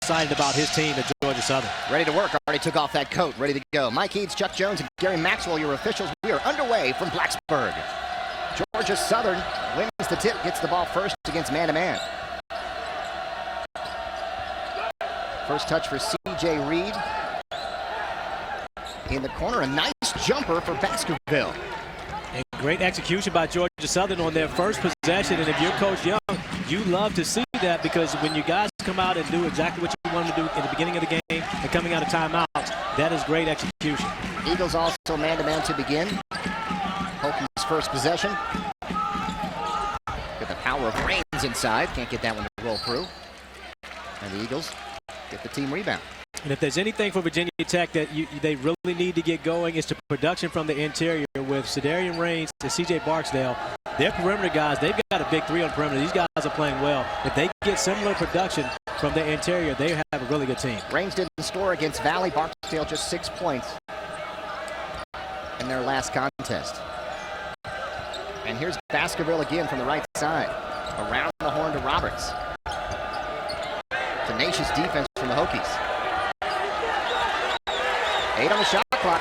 excited about his team at Georgia Southern. Ready to work. Already took off that coat. Ready to go. Mike Eads, Chuck Jones, and Gary Maxwell, your officials. We are underway from Blacksburg. Georgia Southern wins the tip, gets the ball first against man-to-man. First touch for C.J. Reed. In the corner, a nice jumper for Baskerville. And great execution by Georgia Southern on their first possession. And if you're Coach Young, you love to see that, because when you guys come out and do exactly what you want to do in the beginning of the game and coming out of timeouts, that is great execution. Eagles also man-to-man to begin. Hokies first possession. Got the power of Raines inside. Can't get that one to roll through. And the Eagles get the team rebound. And if there's anything for Virginia Tech that they really need to get going, is the production from the interior with Cedarian Raines and C.J. Barksdale. Their perimeter guys, they've got a big three on perimeter. These guys are playing well. If they get similar production from the interior, they have a really good team. Raines didn't score against Valley. Barksdale just 6 points in their last contest. And here's Baskerville again from the right side. Around the horn to Roberts. Tenacious defense from the Hokies. 8 on the shot clock.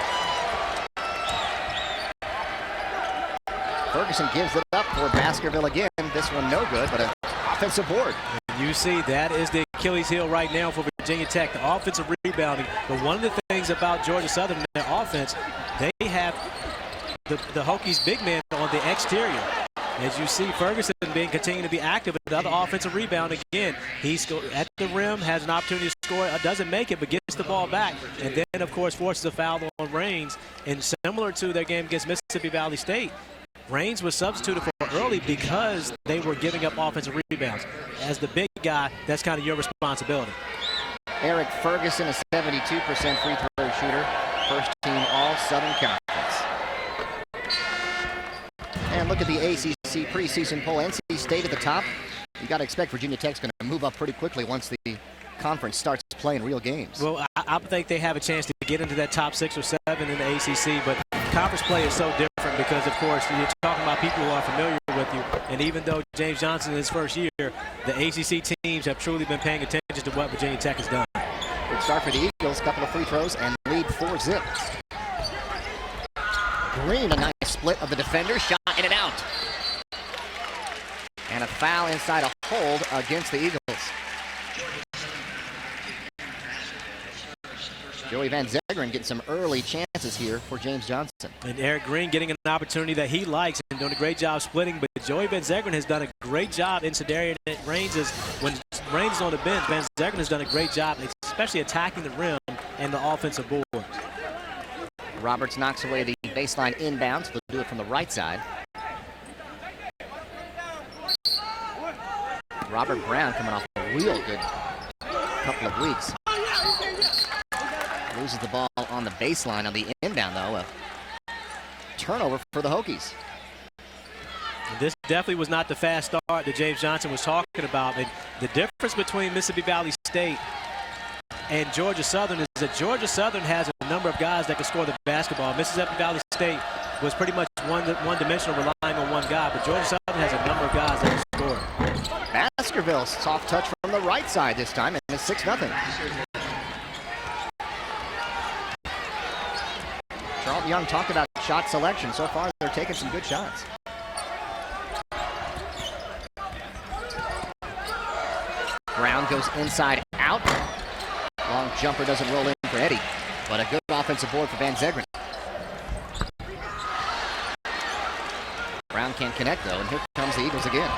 Ferguson gives it up for Baskerville again. This one no good, but an offensive board. You see, that is the Achilles heel right now for Virginia Tech, the offensive rebounding. But one of the things about Georgia Southern in their offense, they have the Hokies big man on the exterior. As you see, Ferguson continuing to be active at the other offensive rebound. Again, he's at the rim, has an opportunity to score, doesn't make it, but gets the ball back. And then, of course, forces a foul on Raines. And similar to their game against Mississippi Valley State, Raines was substituted for early because they were giving up offensive rebounds. As the big guy, that's kind of your responsibility. Eric Ferguson, a 72% free throw shooter. First team All-Southern Conference. And look at the ACC preseason poll. NC State at the top. You got to expect Virginia Tech's going to move up pretty quickly once the conference starts playing real games. Well, I think they have a chance to get into that top 6 or 7 in the ACC, but conference play is so different because, of course, you're talking about people who are familiar with you. And even though James Johnson in his first year, the ACC teams have truly been paying attention to what Virginia Tech has done. Good start for the Eagles. Couple of free throws and lead 4-zip. Green, a nice split of the defender. Shot in and out. And a foul inside a hold against the Eagles. Joey Van Zegeren getting some early chances here for James Johnson. And Eric Green getting an opportunity that he likes and doing a great job splitting. But Joey Van Zegeren has done a great job in Cedarian Raines. When Raines is on the bench, Van Zegeren has done a great job, especially attacking the rim and the offensive board. Roberts knocks away the baseline inbounds. They'll do it from the right side. Robert Brown coming off a real good couple of weeks. Loses the ball on the baseline on the inbound, though. A turnover for the Hokies. This definitely was not the fast start that James Johnson was talking about. And the difference between Mississippi Valley State and Georgia Southern is that Georgia Southern has a number of guys that can score the basketball. Mississippi Valley State was pretty much one-dimensional, relying on one guy, but Georgia Southern has a number of guys that can score. Baskerville, soft touch from the right side this time, and it's 6-0. Charlton Young talked about shot selection. So far, they're taking some good shots. Brown goes inside out. Long jumper doesn't roll in for Eddie, but a good offensive board for Van Zegeren. Brown can't connect, though, and here comes the Eagles again.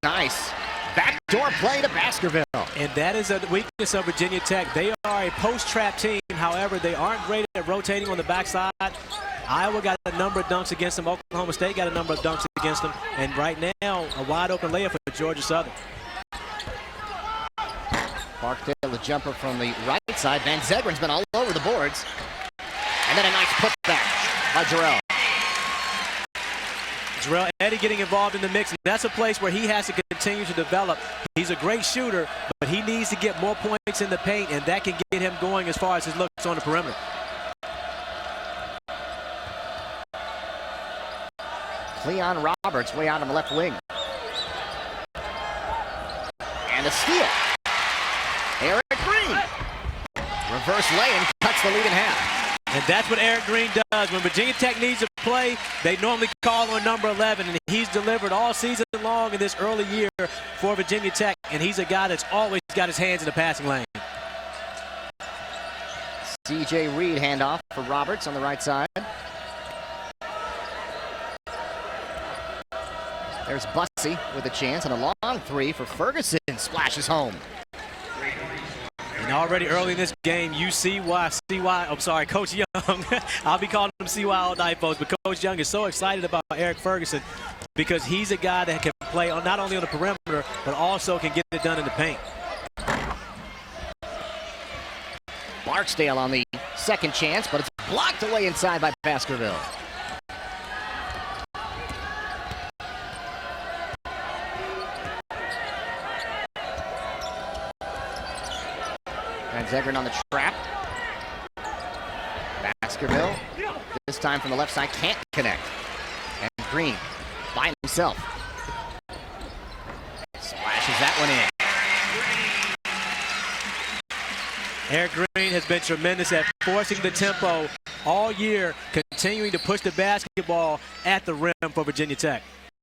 Nice backdoor play to Baskerville. And that is a weakness of Virginia Tech. They are a post-trap team. However, they aren't great at rotating on the backside. Iowa got a number of dunks against them. Oklahoma State got a number of dunks against them. And right now, a wide-open layup for Georgia Southern. Barksdale, the jumper from the right side. Van Zegeren's been all over the boards. And then a nice putback by Jarrell. Jarrell Eddie getting involved in the mix. And that's a place where he has to continue to develop. He's a great shooter, but he needs to get more points in the paint, and that can get him going as far as his looks on the perimeter. Cleon Roberts way out on the left wing. And a steal. Eric Green. Reverse lay and cuts the lead in half. And that's what Eric Green does. When Virginia Tech needs a play, they normally call on number 11, and he's delivered all season long in this early year for Virginia Tech, and he's a guy that's always got his hands in the passing lane. C.J. Reed handoff for Roberts on the right side. There's Bussey with a chance, and a long three for Ferguson. Splashes home. And already early in this game, you see why Coach Young, I'll be calling him CY all night, folks, but Coach Young is so excited about Eric Ferguson because he's a guy that can play not only on the perimeter, but also can get it done in the paint. Barksdale on the second chance, but it's blocked away inside by Baskerville. Van Zegeren on the trap. Baskerville, this time from the left side, can't connect. And Green by himself. Splashes that one in. Eric Green has been tremendous at forcing the tempo all year, continuing to push the basketball at the rim for Virginia Tech.